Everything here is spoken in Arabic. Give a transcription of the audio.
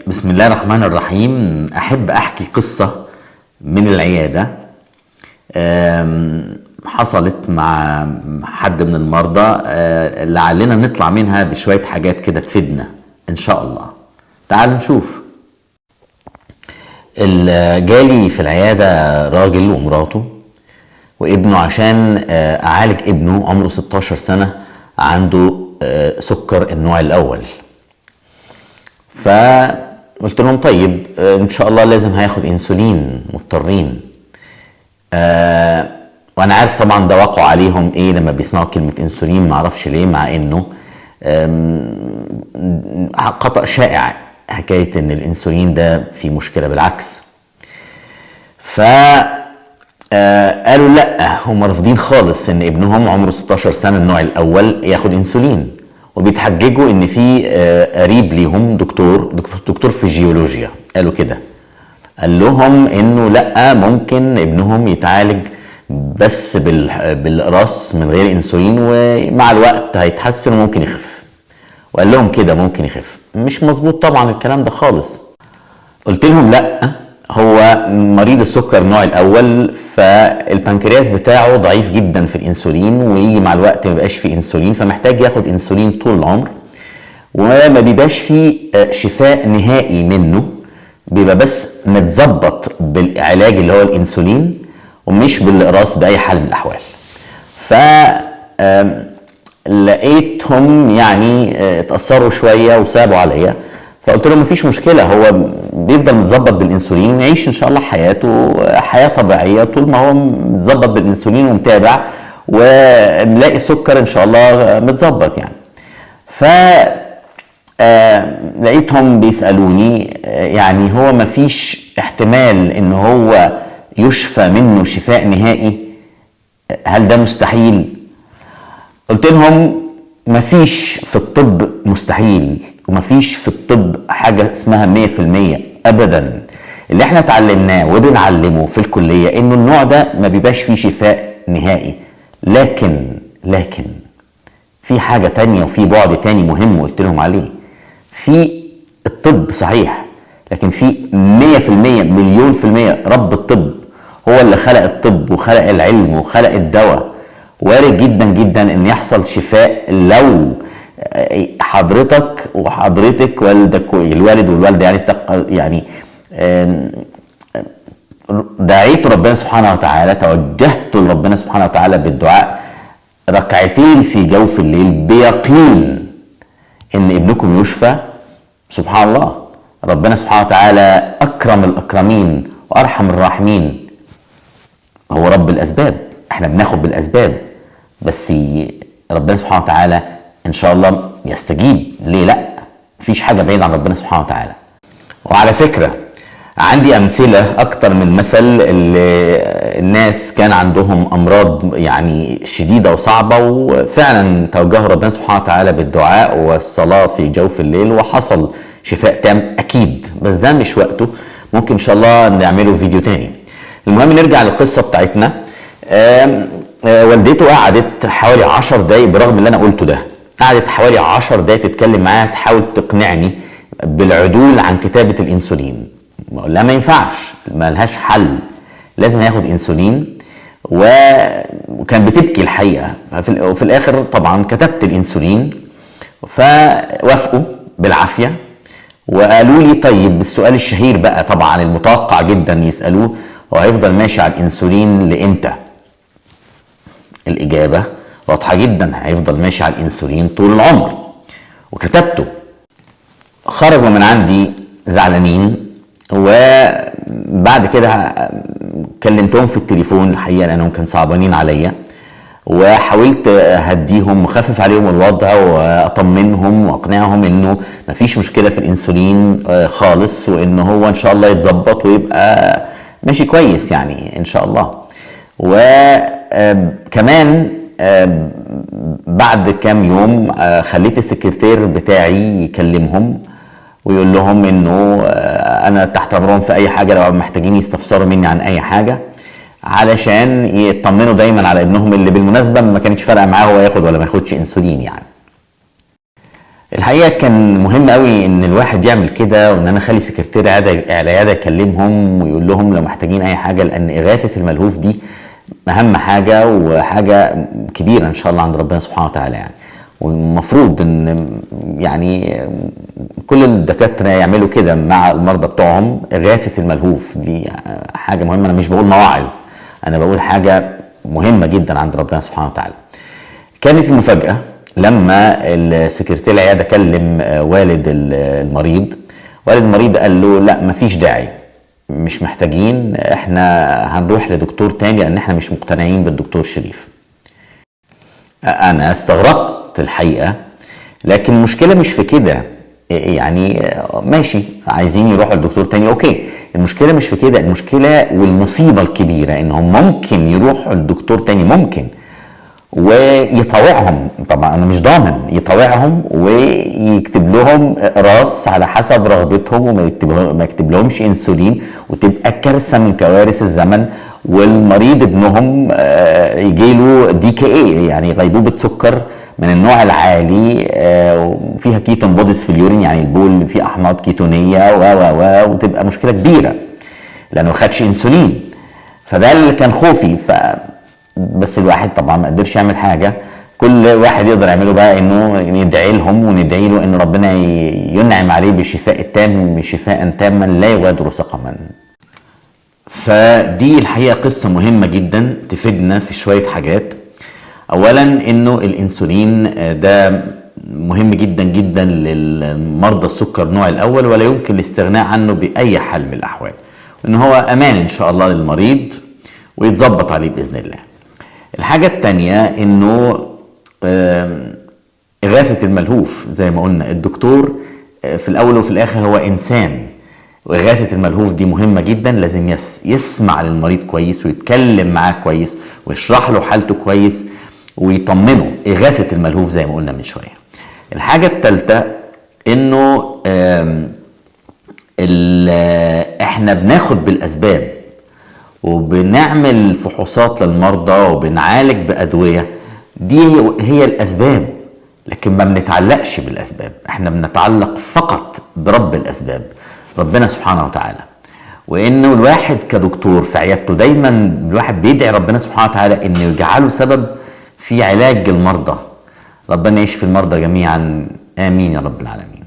بسم الله الرحمن الرحيم. أحب أحكي قصة من العيادة حصلت مع حد من المرضى، لعلنا نطلع منها بشوية حاجات كده تفيدنا إن شاء الله. تعالوا نشوف. جالي في العيادة راجل ومراته وابنه عشان أعالج ابنه عمره 16 سنة عنده سكر النوع الأول. فقلت لهم طيب ان شاء الله لازم هياخد انسولين، مضطرين. وانا عارف طبعا ده واقع عليهم ايه لما بيسمعوا كلمة انسولين، معرفش ليه، مع انه خطأ شائع حكاية ان الانسولين ده فيه مشكلة، بالعكس. قالوا لا، هم رافضين خالص ان ابنهم عمره 16 سنة النوع الاول ياخد انسولين، وبيتحججوا ان في قريب ليهم دكتور فيزيولوجيا قالوا كده، قال لهم انه لا، ممكن ابنهم يتعالج بس بالاقراص من غير انسولين، ومع الوقت هيتحسن وممكن يخف. وقال لهم كده ممكن يخف. مش مظبوط طبعا الكلام ده خالص. قلت لهم لا، هو مريض السكر النوع الاول فالبنكرياس بتاعه ضعيف جدا في الانسولين، ويجي مع الوقت ما يبقاش فيه انسولين، فمحتاج ياخد انسولين طول العمر، وما بيبقاش فيه شفاء نهائي منه، بيبقى بس متظبط بالعلاج اللي هو الانسولين ومش بالاقراص باي حال من الاحوال. ف لقيتهم يعني اتأثروا شويه وسابوا عليا، فقلت لهم مفيش مشكله، هو بيفضل متظبط بالانسولين ويعيش ان شاء الله حياته حياه طبيعيه طول ما هو متظبط بالانسولين ومتابع، ونلاقي السكر ان شاء الله متظبط يعني. ف لقيتهم بيسالوني يعني هو مفيش احتمال ان هو يشفى منه شفاء نهائي؟ هل ده مستحيل؟ قلت لهم مفيش في الطب مستحيل، ومفيش في الطب حاجة اسمها 100% أبدا. اللي احنا اتعلمناه وبنعلمه في الكلية انه النوع ده ما بيبقاش فيه شفاء نهائي، لكن في حاجة تانية وفي بعد تاني مهم قلت لهم عليه. في الطب صحيح، لكن في 100% مليون في المية رب الطب هو اللي خلق الطب وخلق العلم وخلق الدواء. وارد جدا جدا ان يحصل شفاء لو حضرتك وحضرتك والدك الوالد والوالده يعني دعيت ربنا سبحانه وتعالى، توجهت لربنا سبحانه وتعالى بالدعاء ركعتين في جوف الليل بيقين ان ابنكم يشفى. سبحان الله، ربنا سبحانه وتعالى اكرم الاكرمين وارحم الراحمين، هو رب الاسباب، احنا بناخد بالاسباب، بس ربنا سبحانه وتعالى ان شاء الله يستجيب. ليه لا؟ مفيش حاجه بعيده عن ربنا سبحانه وتعالى. وعلى فكره عندي امثله اكتر من مثل، اللي الناس كان عندهم امراض يعني شديده وصعبه، وفعلا توجهوا ربنا سبحانه وتعالى بالدعاء والصلاه في جوف الليل وحصل شفاء تام اكيد، بس ده مش وقته، ممكن ان شاء الله نعمله فيديو تاني. المهم نرجع للقصه بتاعتنا. والدته قعدت حوالي 10 دقايق، برغم اللي انا قلته ده، قعدت حوالي 10 دقايق تتكلم معايا تحاول تقنعني بالعدول عن كتابة الانسولين. بقول لها ما ينفعش، ما لهاش حل، لازم ياخد انسولين. وكان بتبكي الحقيقة. وفي الاخر طبعا كتبت الانسولين، فوافقوا بالعافية وقالوا لي طيب السؤال الشهير بقى طبعا المتوقع جدا يسألوه، هو هيفضل ماشي على الانسولين لامتى؟ الإجابة واضحة جدا، هيفضل ماشي على الإنسولين طول العمر. وكتبته. خرجوا من عندي زعلانين، وبعد كده كلمتهم في التليفون الحقيقة لأنهم كانوا صعبانين عليا، وحاولت أهديهم وخفف عليهم الوضع وأطمنهم وأقنعهم إنه مفيش مشكلة في الإنسولين خالص، وإنه هو إن شاء الله يتظبط ويبقى ماشي كويس يعني إن شاء الله. وكمان بعد كام يوم خليت السكرتير بتاعي يكلمهم ويقول لهم انه انا تحت امرهم في اي حاجه لو محتاجين يستفسروا مني عن اي حاجه، علشان يطمنوا دايما على ابنهم اللي بالمناسبه ما كانتش فارقه معاه هو ياخد ولا ما ياخدش انسولين يعني. الحقيقه كان مهم قوي ان الواحد يعمل كده، وان انا اخلي سكرتير العياده يكلمهم ويقول لهم لو محتاجين اي حاجه، لان اغاثه الملهوف دي اهم حاجه وحاجه كبيره ان شاء الله عند ربنا سبحانه وتعالى يعني. والمفروض ان يعني كل الدكاتره يعملوا كده مع المرضى بتوعهم. اغاثه الملهوف دي حاجه مهمه، انا مش بقول مواعظ، انا بقول حاجه مهمه جدا عند ربنا سبحانه وتعالى. كانت المفاجاه لما السكرتير العياده كلم والد المريض. والد المريض قال له لا مفيش داعي، مش محتاجين، احنا هنروح لدكتور تاني لان احنا مش مقتنعين بالدكتور شريف. انا استغربت الحقيقه، لكن المشكله مش في كده. يعني ماشي عايزين يروحوا لدكتور تاني اوكي، المشكله مش في كده. المشكله والمصيبه الكبيره انهم ممكن يروحوا لدكتور تاني، ممكن ويطاوعهم، طبعا انا مش ضامن، يطاوعهم ويكتب لهم راس على حسب رغبتهم وما يكتب لهمش انسولين، وتبقى كارثه من كوارث الزمن. والمريض ابنهم يجي له DKA يعني غيبوبه سكر من النوع العالي، وفيها كيتون بوديز في اليورين، يعني البول فيه احماض كيتونيه وتبقى مشكله كبيره لانه ما خدش انسولين. فده اللي كان خوفي. بس الواحد طبعا ما قدرش يعمل حاجه. كل واحد يقدر يعمله بقى انه ندعي لهم وندعي له ان ربنا ينعم عليه بالشفاء التام، شفاء تاما لا يغادر سقما. فدي الحقيقه قصه مهمه جدا تفيدنا في شويه حاجات. اولا انه الانسولين ده مهم جدا جدا للمرضى السكر النوع الاول، ولا يمكن الاستغناء عنه باي حال من الاحوال، وان هو امان ان شاء الله للمريض ويتظبط عليه باذن الله. الحاجة التانية انه اغاثة الملهوف زي ما قلنا، الدكتور في الاول وفي الاخر هو انسان، واغاثة الملهوف دي مهمة جدا. لازم يسمع للمريض كويس ويتكلم معاه كويس ويشرح له حالته كويس ويطمنه. اغاثة الملهوف زي ما قلنا من شوية. الحاجة التالتة انه احنا بناخد بالاسباب وبنعمل فحوصات للمرضى وبنعالج بأدوية، دي هي الأسباب، لكن ما بنتعلقش بالأسباب. احنا بنتعلق فقط برب الأسباب، ربنا سبحانه وتعالى. وإنه الواحد كدكتور في عيادته دايما الواحد بيدعي ربنا سبحانه وتعالى إنه يجعله سبب في علاج المرضى. ربنا يشفي المرضى جميعا، آمين يا رب العالمين.